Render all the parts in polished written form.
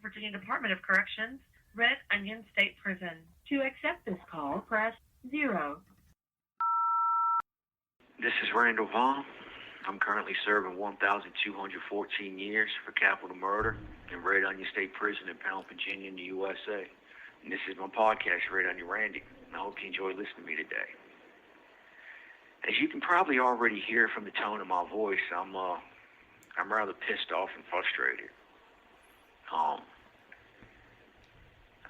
Virginia Department of Corrections, Red Onion State Prison. To accept this call, press 0. This is Randall Via. I'm currently serving 1,214 years for capital murder in Red Onion State Prison in Pound, Virginia in the USA. And this is my podcast, Red Onion Randy. And I hope you enjoy listening to me today. As you can probably already hear from the tone of my voice, I'm rather pissed off and frustrated.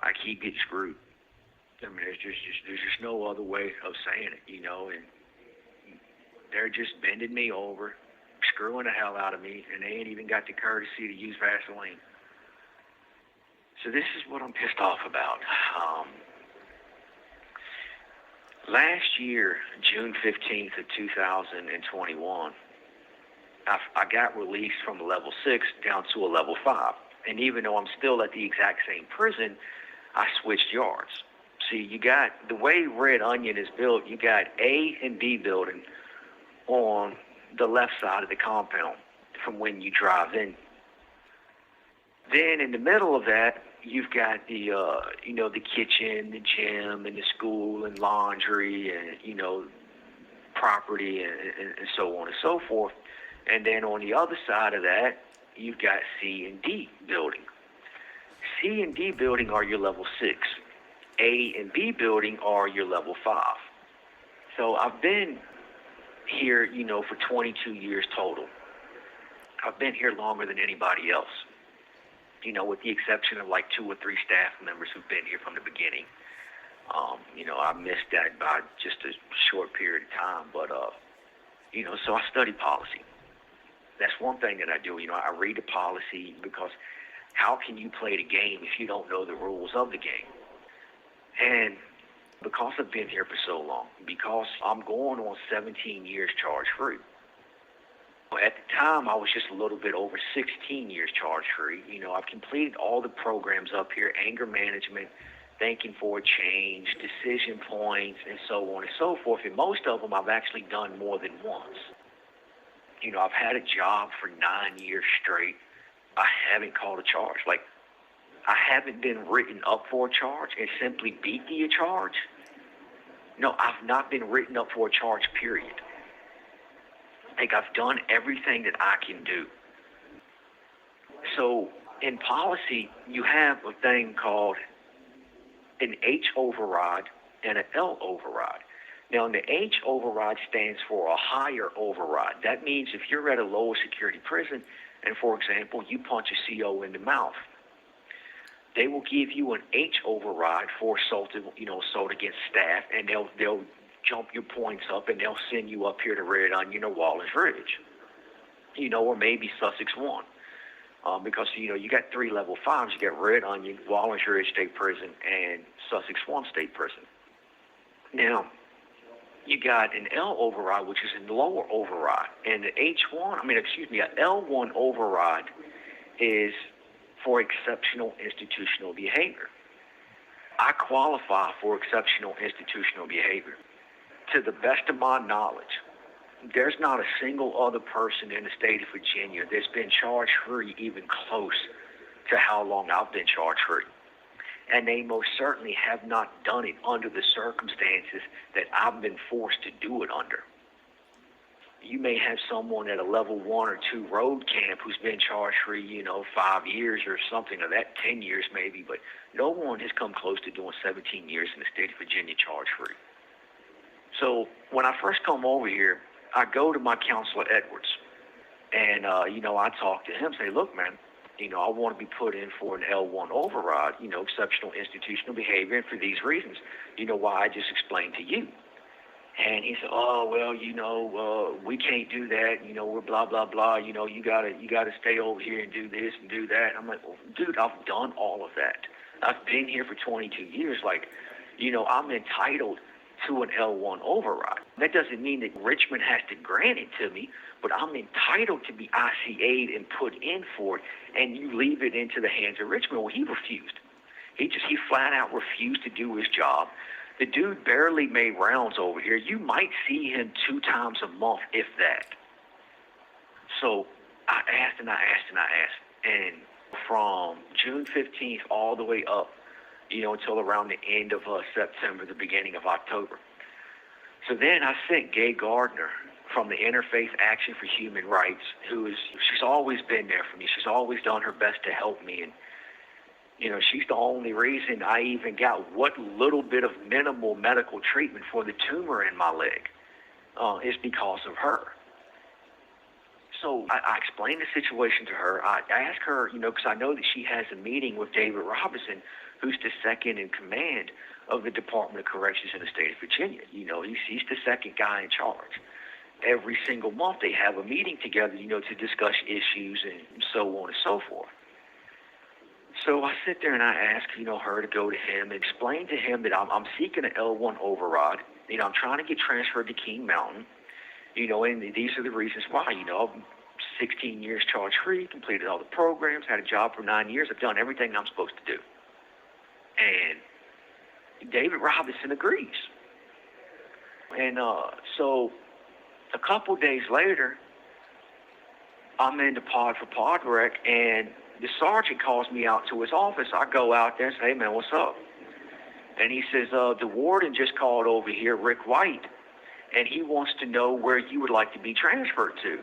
I keep getting screwed. I mean, there's just no other way of saying it, you know, and they're just bending me over, screwing the hell out of me, and they ain't even got the courtesy to use Vaseline. So this is what I'm pissed off about. Last year, June 15th of 2021, I got released from a level 6 down to a level 5. And even though I'm still at the exact same prison, I switched yards. See, you got, the way Red Onion is built, you got A and B building on the left side of the compound from when you drive in. Then in the middle of that, you've got the, the kitchen, the gym, and the school, and laundry, and, property, and so on and so forth. And then on the other side of that, you've got C and D building. C and D building are your level 6. A and B building are your level 5. So I've been here, for 22 years total. I've been here longer than anybody else, with the exception of like 2 or 3 staff members who've been here from the beginning. I missed that by just a short period of time, but, so I study policy. That's one thing that I do. I read the policy because how can you play the game if you don't know the rules of the game? And because I've been here for so long, because I'm going on 17 years charge-free. At the time, I was just a little bit over 16 years charge-free. I've completed all the programs up here, anger management, thinking for a change, decision points, and so on and so forth. And most of them I've actually done more than once. I've had a job for 9 years straight. I haven't called a charge. Like, I haven't been written up for a charge and simply beat the charge. No, I've not been written up for a charge, period. Like, I've done everything that I can do. So, in policy, you have a thing called an H override and an L override. Now, the H override stands for a higher override. That means if you're at a lower security prison, and for example, you punch a CO in the mouth, they will give you an H override for assault against staff, and they'll jump your points up, and they'll send you up here to Red Onion or Wallens Ridge, or maybe Sussex 1. Because, you got 3 level 5s. You got Red Onion, Wallens Ridge State Prison, and Sussex 1 State Prison. Now, you got an L override, which is a lower override. And the an L1 override is for exceptional institutional behavior. I qualify for exceptional institutional behavior. To the best of my knowledge, there's not a single other person in the state of Virginia that's been charge-free even close to how long I've been charge-free. And they most certainly have not done it under the circumstances that I've been forced to do it under. You may have someone at a level 1 or 2 road camp who's been charge-free, 5 years or something of that, 10 years maybe, but no one has come close to doing 17 years in the state of Virginia charge-free. So when I first come over here, I go to my counselor, Edwards, and, I talk to him, say, look, man, I want to be put in for an L1 override, exceptional institutional behavior, and for these reasons, why I just explained to you. And he said, oh, well, we can't do that, we're blah, blah, blah, you gotta stay over here and do this and do that. I'm like, well, dude, I've done all of that. I've been here for 22 years. Like, I'm entitled to an L1 override. That doesn't mean that Richmond has to grant it to me, but I'm entitled to be ICA'd and put in for it, and you leave it into the hands of Richmond. Well, he refused. He flat out refused to do his job. The dude barely made rounds over here. You might see him 2 times a month, if that. So I asked and I asked and I asked, and from June 15th all the way up, until around the end of September, the beginning of October. So then I sent Gay Gardner from the Interfaith Action for Human Rights, she's always been there for me. She's always done her best to help me. And, she's the only reason I even got what little bit of minimal medical treatment for the tumor in my leg is because of her. So I explained the situation to her. I asked her, because I know that she has a meeting with David Robinson, who's the second in command of the Department of Corrections in the state of Virginia. He's the second guy in charge. Every single month they have a meeting together, to discuss issues and so on and so forth. So I sit there and I ask, her to go to him and explain to him that I'm seeking an L1 override. I'm trying to get transferred to King Mountain. And these are the reasons why. I'm 16 years charge-free, completed all the programs, had a job for 9 years. I've done everything I'm supposed to do. And David Robinson agrees. And so a couple days later, I'm in the pod for pod rec, and the sergeant calls me out to his office. I go out there and say, hey, man, what's up? And he says, the warden just called over here, Rick White, and he wants to know where you would like to be transferred to.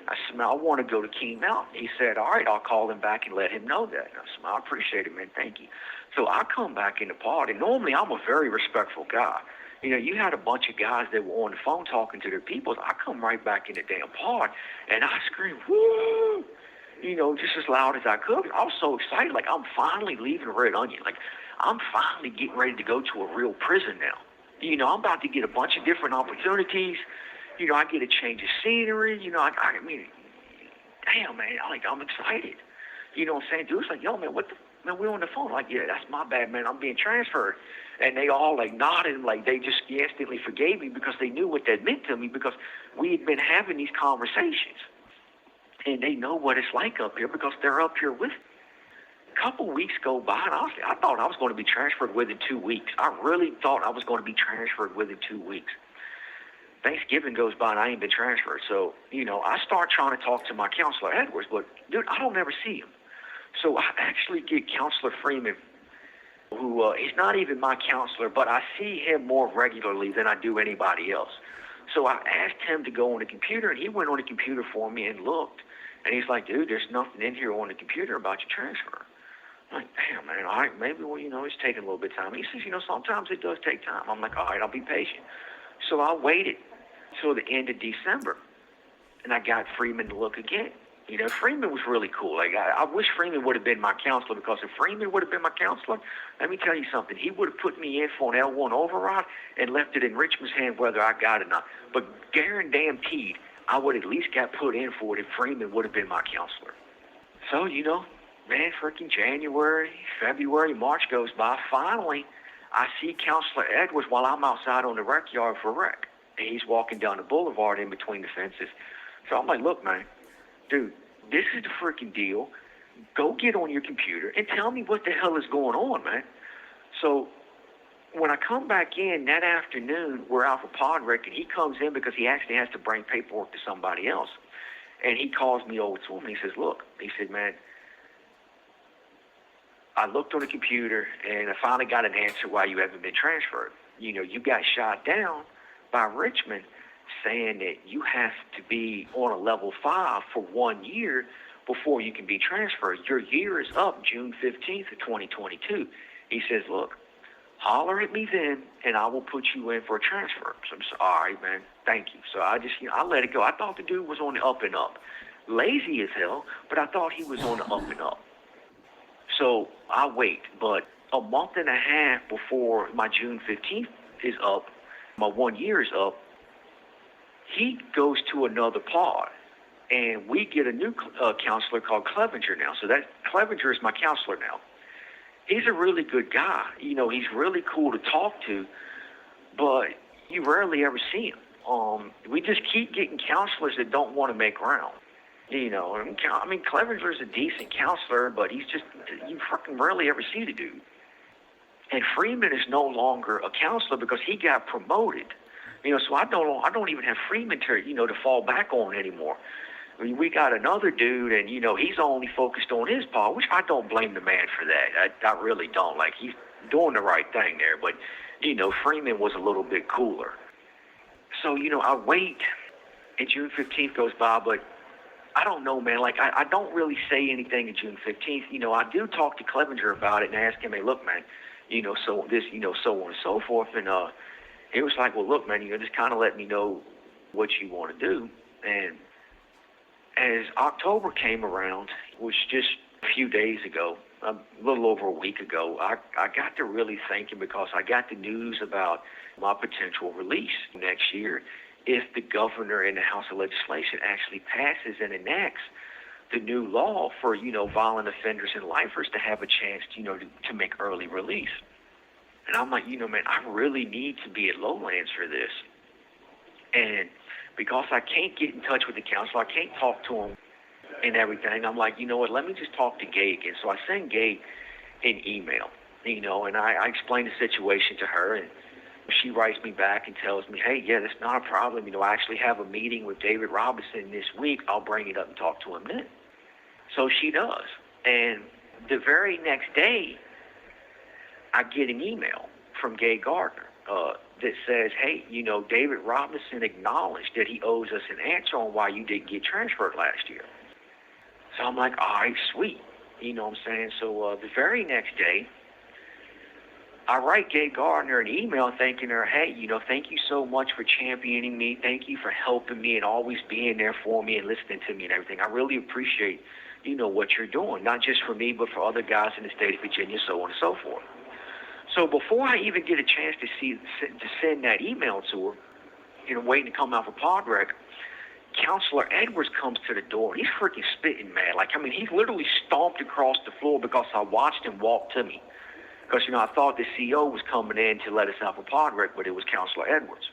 I said, man, I want to go to King Mountain. He said, all right, I'll call him back and let him know that. And I said, I appreciate it, man. Thank you. So I come back in the pod, and normally I'm a very respectful guy. You had a bunch of guys that were on the phone talking to their people. I come right back in the damn pod, and I scream, woo, just as loud as I could. I was so excited, like I'm finally leaving Red Onion. Like I'm finally getting ready to go to a real prison now. I'm about to get a bunch of different opportunities. I get a change of scenery. I mean, damn, man, I'm excited. What I'm saying? Dude's like, yo, man, man, we're on the phone. Like, yeah, that's my bad, man. I'm being transferred. And they all nodded, like they just instantly forgave me because they knew what that meant to me because we had been having these conversations. And they know what it's like up here because they're up here with me. A couple weeks go by, and honestly, I thought I was going to be transferred within 2 weeks. I really thought I was going to be transferred within 2 weeks. Thanksgiving goes by, and I ain't been transferred. So, I start trying to talk to my counselor, Edwards, but, dude, I don't ever see him. So I actually get Counselor Freeman, who he's not even my counselor, but I see him more regularly than I do anybody else. So I asked him to go on the computer, and he went on the computer for me and looked. And he's like, dude, there's nothing in here on the computer about your transfer. I'm like, damn, man, all right, maybe, it's taking a little bit of time. He says, sometimes it does take time. I'm like, all right, I'll be patient. So I waited till the end of December, and I got Freeman to look again. Freeman was really cool. Like, I wish Freeman would have been my counselor, because if Freeman would have been my counselor, let me tell you something. He would have put me in for an L1 override and left it in Richmond's hand whether I got it or not. But guaranteed, I would at least got put in for it if Freeman would have been my counselor. So, man, freaking January, February, March goes by. Finally, I see Counselor Edwards while I'm outside on the rec yard for rec. And he's walking down the boulevard in between the fences. So I'm like, look, man, dude, this is the freaking deal. Go get on your computer and tell me what the hell is going on, man. So when I come back in that afternoon, we're out for pod rec, and he comes in because he actually has to bring paperwork to somebody else. And he calls me over to him, and he says, look, he said, man, I looked on the computer, and I finally got an answer why you haven't been transferred. You got shot down by Richmond saying that you have to be on a level 5 for 1 year before you can be transferred. Your year is up June 15th of 2022. He says, look, holler at me then, and I will put you in for a transfer. So I'm saying, all right, man, thank you. So I just, I let it go. I thought the dude was on the up and up. Lazy as hell, but I thought he was on the up and up. So I wait, but a month and a half before my June 15th is up, my 1 year is up, he goes to another pod, and we get a new counselor called Clevenger now. So that Clevenger is my counselor now. He's a really good guy. He's really cool to talk to, but you rarely ever see him. We just keep getting counselors that don't want to make ground. I mean, Clevenger's a decent counselor, but he's just, you fucking rarely ever see the dude. And Freeman is no longer a counselor because he got promoted. So I don't even have Freeman to fall back on anymore. we got another dude, and, he's only focused on his part, which I don't blame the man for that. I really don't. Like, he's doing the right thing there. But, Freeman was a little bit cooler. So, I wait, and June 15th goes by, but I don't know, man. Like, I don't really say anything on June 15th. I do talk to Clevenger about it and ask him, hey, look, man, so this, so on and so forth. And he was like, well, look, man, just kind of let me know what you want to do. And as October came around, which just a few days ago, a little over a week ago, I got to really thinking, because I got the news about my potential release next year if the governor and the House of Legislation actually passes and enacts the new law for, violent offenders and lifers to have a chance, to make early release. And I'm like, man, I really need to be at Lowlands for this. And because I can't get in touch with the council, I can't talk to him and everything, I'm like, what, let me just talk to Gabe. And so I send Gabe an email, and I explain the situation to her, and she writes me back and tells me, hey, yeah, that's not a problem. I actually have a meeting with David Robinson this week. I'll bring it up and talk to him then. So she does. And the very next day, I get an email from Gay Gardner that says, hey, David Robinson acknowledged that he owes us an answer on why you didn't get transferred last year. So I'm like, all right, sweet. You know what I'm saying? So the very next day, I write Gay Gardner an email thanking her, hey, thank you so much for championing me. Thank you for helping me and always being there for me and listening to me and everything. I really appreciate, what you're doing, not just for me, but for other guys in the state of Virginia, so on and so forth. So before I even get a chance to send that email to her, waiting to come out for pod rec, Counselor Edwards comes to the door, and he's freaking spitting mad. He literally stomped across the floor because I watched him walk to me. Because, I thought the CO was coming in to let us out for pod rec, but it was Counselor Edwards.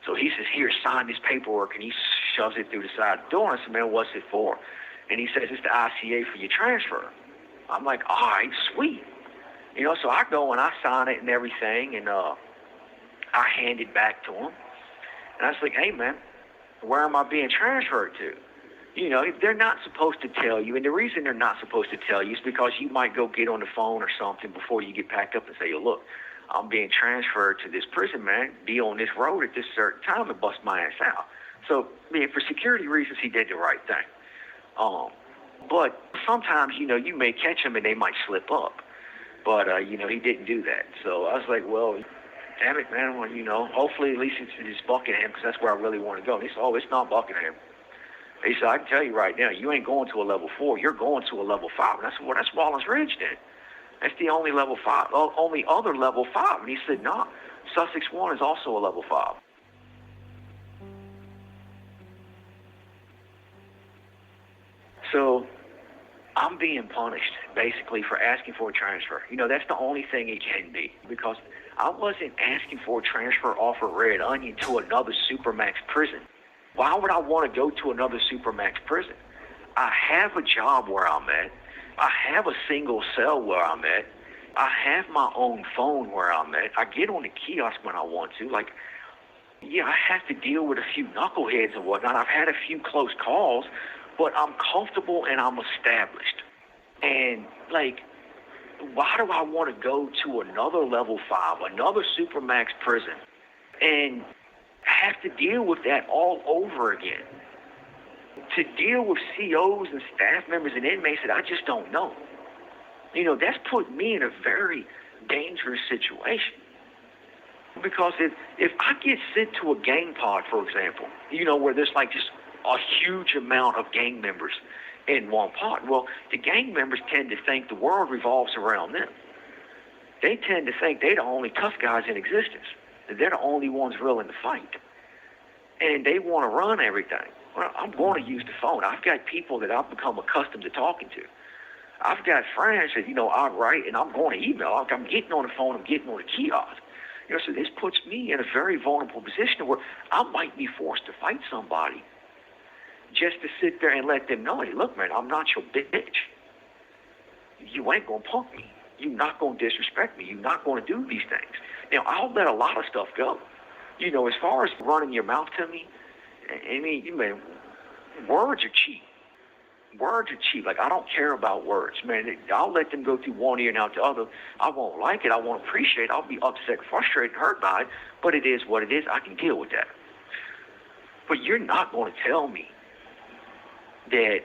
So he says, here, sign this paperwork, and he shoves it through the side of the door. And I said, man, what's it for? And he says, it's the ICA for your transfer. I'm like, all right, sweet. So I go and I sign it and everything, and I hand it back to him. And I was like, hey, man, where am I being transferred to? They're not supposed to tell you, and the reason they're not supposed to tell you is because you might go get on the phone or something before you get packed up and say, look, I'm being transferred to this prison, man. Be on this road at this certain time and bust my ass out. So, for security reasons, he did the right thing. But sometimes, you may catch them and they might slip up. But, he didn't do that. So I was like, well, damn it, man. Well, hopefully at least it's Buckingham, because that's where I really want to go. And he said, oh, it's not Buckingham. He said, I can tell you right now, you ain't going to a level 4. You're going to a level 5. And I said, well, that's Wallace Ridge then. That's the only level 5, only other level 5. And he said, no, Sussex 1 is also a level 5. So I'm being punished, basically, for asking for a transfer. That's the only thing it can be, because I wasn't asking for a transfer off of Red Onion to another Supermax prison. Why would I want to go to another Supermax prison? I have a job where I'm at. I have a single cell where I'm at. I have my own phone where I'm at. I get on the kiosk when I want to. I have to deal with a few knuckleheads and whatnot. I've had a few close calls, but I'm comfortable and I'm established. And, why do I want to go to another level 5, another Supermax prison, and have to deal with that all over again? To deal with COs and staff members and inmates that I just don't know. That's put me in a very dangerous situation. Because if I get sent to a gang pod, for example, where there's just a huge amount of gang members in one pod, well, the gang members tend to think the world revolves around them. They tend to think they're the only tough guys in existence. They're the only ones willing to fight. And they want to run everything. Well, I'm going to use the phone. I've got people that I've become accustomed to talking to. I've got friends that, I write and I'm going to email. I'm getting on the phone. I'm getting on the kiosk. So this puts me in a very vulnerable position where I might be forced to fight somebody just to sit there and let them know, hey, look, man, I'm not your bitch. You ain't going to punk me. You're not going to disrespect me. You're not going to do these things. Now, I'll let a lot of stuff go. As far as running your mouth to me, words are cheap. Words are cheap. Like, I don't care about words, man. I'll let them go through one ear and out the other. I won't like it. I won't appreciate it. I'll be upset, frustrated, hurt by it. But it is what it is. I can deal with that. But you're not going to tell me that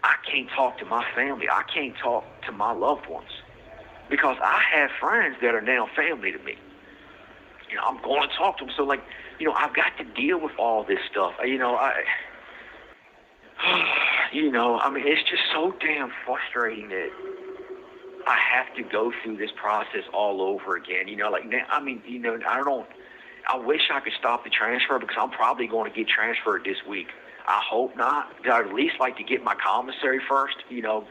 I can't talk to my family. I can't talk to my loved ones. Because I have friends that are now family to me. You know, I'm going to talk to them. So, like, you know, I've got to deal with all this stuff. You know, I mean, it's just so damn frustrating that I have to go through this process all over again. You know, like, now, I mean, you know, I wish I could stop the transfer because I'm probably going to get transferred this week. I hope not. I'd at least like to get my commissary first, you know.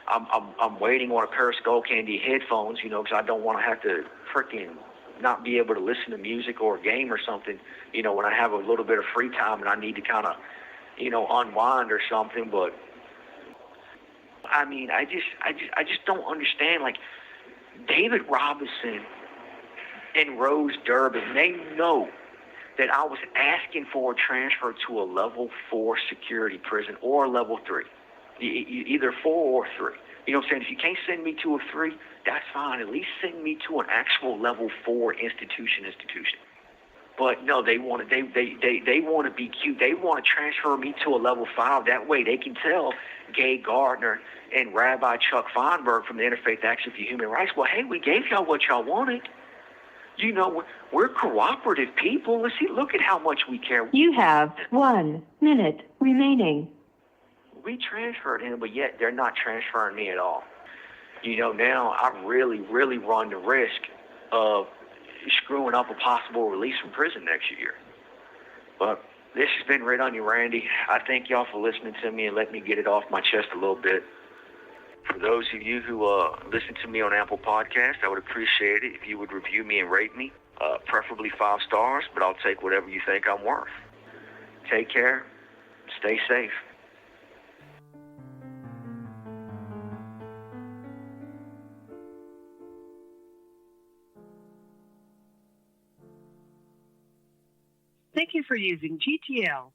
I'm waiting on a pair of Skull Candy headphones, you know, because I don't want to have to freaking not be able to listen to music or a game or something, you know, when I have a little bit of free time and I need to kind of, you know, unwind or something. But I mean, I just don't understand. Like, David Robinson and Rose Durbin, they know that I was asking for a transfer to a level 4 security prison or a level 3, either 4 or 3. You know what I'm saying? If you can't send me to a 3, that's fine. At least send me to an actual level 4 institution. But no, they want to be cute. They want to transfer me to a level 5. That way they can tell Gay Gardner and Rabbi Chuck Feinberg from the Interfaith Action for Human Rights, well, hey, we gave y'all what y'all wanted. You know, we're cooperative people. Let's see, look at how much we care. You have 1 minute remaining. We transferred him, but yet they're not transferring me at all. You know, now I really, really run the risk of screwing up a possible release from prison next year. But this has been Red Onion Randy. I thank y'all for listening to me and letting me get it off my chest a little bit. For those of you who listen to me on Apple Podcasts, I would appreciate it if you would review me and rate me, preferably 5 stars, but I'll take whatever you think I'm worth. Take care. Stay safe. Thank you for using GTL.